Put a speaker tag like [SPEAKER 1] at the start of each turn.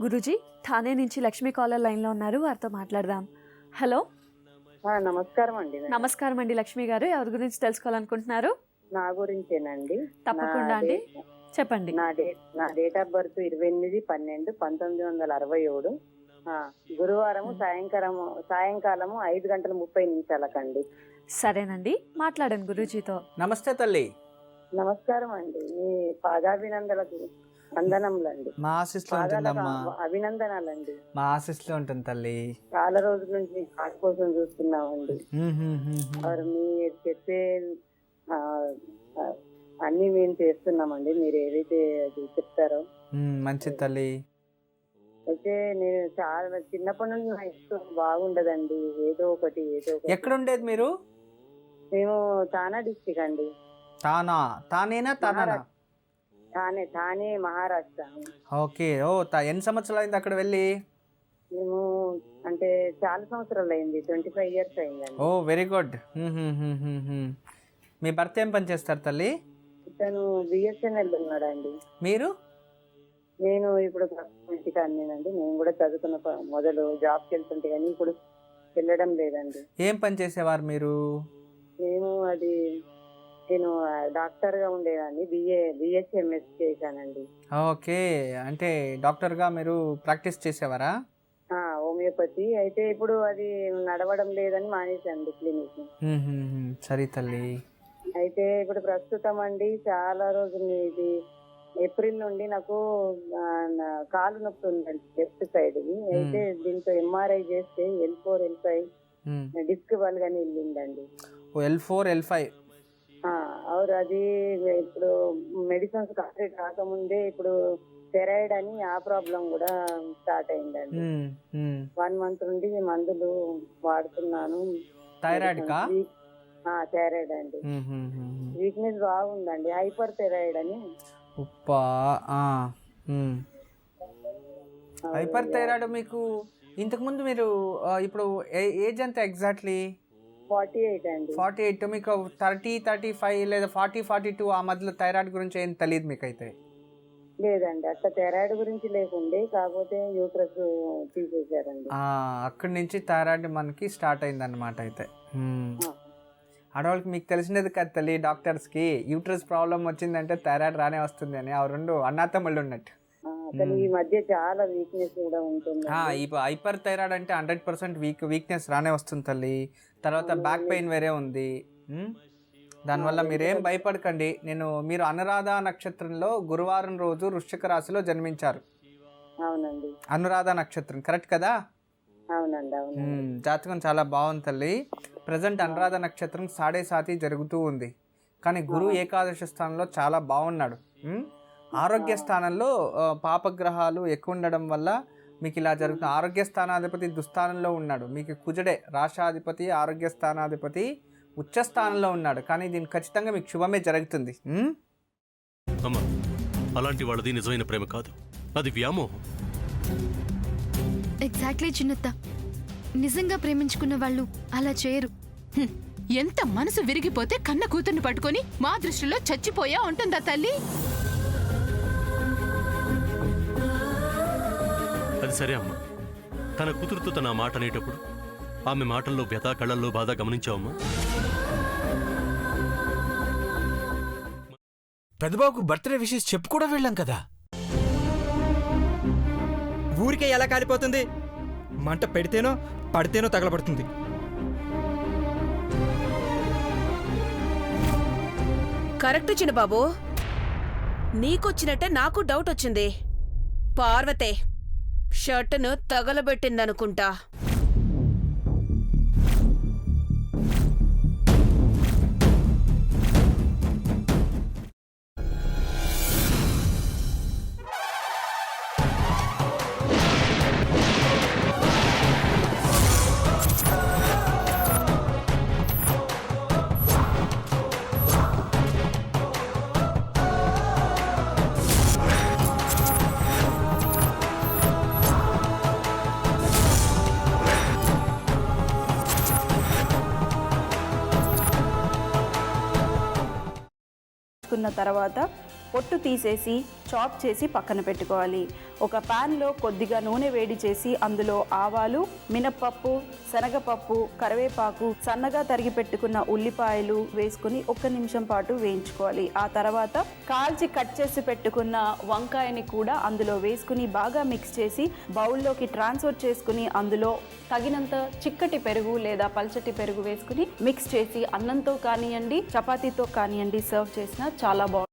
[SPEAKER 1] గురూజీ ఠానే నుంచి లక్ష్మీ కాలర్ లైన్లో ఉన్నారు, వారితో మాట్లాడదాం. హలో,
[SPEAKER 2] నమస్కారం అండి.
[SPEAKER 1] నమస్కారం అండి లక్ష్మి గారు. ఎవరి గురించి తెలుసుకోవాలనుకుంటున్నారు?
[SPEAKER 2] నా గురించేనండి.
[SPEAKER 1] తప్పకుండా అండి, చెప్పండి.
[SPEAKER 2] నా డేట్ ఆఫ్ బర్త్ 28/12/1967. గురువారము సాయంకాలము 5:30
[SPEAKER 1] సరేనండి, మాట్లాడండి గురూజీతో.
[SPEAKER 3] నమస్తే తల్లి.
[SPEAKER 2] నమస్కారం అండి. మీ పాదాభినందనలకు వందనములండి.
[SPEAKER 3] మా ఆశీస్సులో ఉంటుందమ్మా.
[SPEAKER 2] అభినందనాలండి.
[SPEAKER 3] మా ఆశీస్సులో ఉంటుంది తల్లి.
[SPEAKER 2] చాలా రోజుల నుంచి పాట కోసం చూస్తున్నామండి. మీరు చెప్పే అన్ని మేము చేస్తున్నామండి, మీరు ఏదైతే అది చెప్తారో.
[SPEAKER 3] మంచి తల్లి.
[SPEAKER 2] అయితే నేను చాలా చిన్నప్పటి నుండి నా ఇష్టం బాగుండదండి. ఏదో ఒకటి.
[SPEAKER 3] ఎక్కడ ఉండేది మీరు?
[SPEAKER 2] మేము తానా డిస్టిక్ అండి.
[SPEAKER 3] తానేనా
[SPEAKER 2] తానే మహారాష్ట్ర.
[SPEAKER 3] ఓకే. ఎన్ని సంవత్సరాలు అయింది అక్కడ వెళ్ళి?
[SPEAKER 2] మేము అంటే చాలా సంవత్సరాలు అయింది, 25 years అయిందండి.
[SPEAKER 3] Very good. మీ భర్త ఏం పని చేస్తారు తల్లి?
[SPEAKER 2] తను బిఎస్ఎన్ఎల్ ఉన్నాడండి.
[SPEAKER 3] మీరు?
[SPEAKER 2] నేను ఇప్పుడు ఇంటికాడనేనండి. నేను కూడా చదువుకున్న మొదలు జాబ్కి వెళ్తుంటే కానీ ఇప్పుడు వెళ్ళడం లేదండి.
[SPEAKER 3] ఏం పని చేసేవారు మీరు?
[SPEAKER 2] నేను డాక్టర్ గా ఉండేదాన్ని. బిఎస్ఎంఎస్ చేశానండి.
[SPEAKER 3] ఓకే, అంటే డాక్టర్ గా మీరు ప్రాక్టీస్ చేసేవారా?
[SPEAKER 2] హోమియోపతి. అయితే ఇప్పుడు అది నడవడం లేదని మానేశాను క్లినిక్.
[SPEAKER 3] సరే తల్లి.
[SPEAKER 2] అయితే ఇప్పుడు ప్రస్తుతం అండి చాలా రోజులు ఇది ఏప్రిల్ నుండి నాకు కాలు నొప్పి ఉందండి, లెఫ్ట్ సైడ్. అయితే దీంతో ఎంఆర్ఐ చేస్తే L4 L5 డిస్క్ బల్ గానీ వెళ్ళిందండి.
[SPEAKER 3] L4 L5
[SPEAKER 2] అవును. అది ఇప్పుడు మెడిసిన్స్ కంప్లీట్ కాకముందే ఇప్పుడు థైరాయిడ్ అని ఆ ప్రాబ్లం కూడా స్టార్ట్ అయిందండి. 1 month నుండి మందులు వాడుతున్నాను.
[SPEAKER 3] థైరాయిడ్
[SPEAKER 2] థైరాయిడ్ అండి. వీక్నెస్ బాగుందండి, హైపర్ థైరాయిడ్ అని.
[SPEAKER 3] హైపర్ థైరాయిడ్ మీకు ఇంతకుముందు మీరు ఇప్పుడు ఏజ్ ఎంత ఎగ్జాక్ట్లీ?
[SPEAKER 2] 48 అండి.
[SPEAKER 3] 48. మీకు 30, 35 లేదా 40, 42 ఆ మధ్యలో థైరాయిడ్ గురించి ఏం తెలియదు మీకైతే?
[SPEAKER 2] లేదండి, అట్లా థైరాయిడ్ గురించి లేకుండే, కాకపోతే యూట్రస్ తీసేశారండి.
[SPEAKER 3] అక్కడి నుంచి థైరాయిడ్ మనకి స్టార్ట్ అయిందన్నమాట. అయితే ఆడవాళ్ళకి మీకు తెలిసినది కదా తల్లి, డాక్టర్స్కి యూట్రస్ ప్రాబ్లం వచ్చిందంటే థైరాయిడ్ రానే వస్తుంది అని. ఆ రెండు అన్నాతమ్ముళ్ళు ఉన్నట్టు.
[SPEAKER 2] ఈ మధ్య చాలా వీక్నెస్ కూడా ఉంటుంది.
[SPEAKER 3] ఈ హైపర్ థైరాయిడ్ అంటే 100% వీక్నెస్ రానే వస్తుంది తల్లి. తర్వాత బ్యాక్ పెయిన్ వేరే ఉంది. దానివల్ల మీరేం భయపడకండి. మీరు అనురాధ నక్షత్రంలో గురువారం రోజు వృశ్చిక రాశిలో జన్మించారు.
[SPEAKER 2] అవునండి.
[SPEAKER 3] అనురాధ నక్షత్రం కరెక్ట్ కదా?
[SPEAKER 2] అవునండి, అవును.
[SPEAKER 3] జాతకం చాలా బాగుంది తల్లి. ప్రజెంట్ అనురాధ నక్షత్రం 7.5 జరుగుతూ ఉంది, కానీ గురువు ఏకాదశి స్థానంలో చాలా బాగున్నాడు. ఆరోగ్య స్థానంలో పాపగ్రహాలు ఎక్కువ ఉండడం వల్ల మీకు ఇలా జరుగుతుంది. ఆరోగ్య స్థానాధిపతి దుస్థానంలో ఉన్నాడు. మీకు కుజుడే రాశాధిపతి, ఆరోగ్య స్థానాధిపతి ఉచ్చ స్థానంలో ఉన్నాడు. కానీ దీనికి ఖచ్చితంగా మీకు శుభమే జరుగుతుంది.
[SPEAKER 4] అమ్మా, అలాంటి వాళ్ళది నిజమైన ప్రేమ కాదు, అది వ్యామోహం.
[SPEAKER 5] ఎగ్జాక్ట్లీ చిన్నత్త, నిజంగా ప్రేమించుకున్న వాళ్ళు అలా చేయరు.
[SPEAKER 6] ఎంత మనసు విరిగిపోతే కన్న కూతుర్ని పట్టుకొని మా దృష్టిలో చచ్చిపోయా ఉంటుందా తల్లి?
[SPEAKER 4] అది సరే అమ్మా, తన కూతురుతో తన మాట అనేటప్పుడు ఆమె మాటల్లో వ్యథ, కళ్ళల్లో బాధ గమనించావమ్మా?
[SPEAKER 7] పెద్దబాబుకు బర్త్డే విషెస్ చెప్పు కూడా వెళ్ళాం కదా.
[SPEAKER 8] ఊరికే ఎలా కాలిపోతుంది? మంట పెడితేనో పడితేనో తగలబడుతుంది.
[SPEAKER 9] కరెక్ట్ చిన్నబాబు, నీకొచ్చినట్టే నాకు డౌట్ వచ్చింది. పార్వతే షర్టును తగలబెట్టిందనుకుంటా.
[SPEAKER 10] తర్వాత పొట్టు తీసేసి చాప్ చేసి పక్కన పెట్టుకోవాలి. ఒక ప్యాన్లో కొద్దిగా నూనె వేడి చేసి అందులో ఆవాలు, మినప్పప్పు, శనగపప్పు, కరివేపాకు, సన్నగా తరిగి పెట్టుకున్న ఉల్లిపాయలు వేసుకుని 1 నిమిషం పాటు వేయించుకోవాలి. ఆ తర్వాత కాల్చి కట్ చేసి పెట్టుకున్న వంకాయని కూడా అందులో వేసుకుని బాగా మిక్స్ చేసి బౌల్లోకి ట్రాన్స్ఫర్ చేసుకుని అందులో తగినంత చిక్కటి పెరుగు లేదా పల్చటి పెరుగు వేసుకుని మిక్స్ చేసి అన్నంతో కానివ్వండి, చపాతీతో కానివ్వండి సర్వ్ చేసినా చాలా బాగుంటుంది.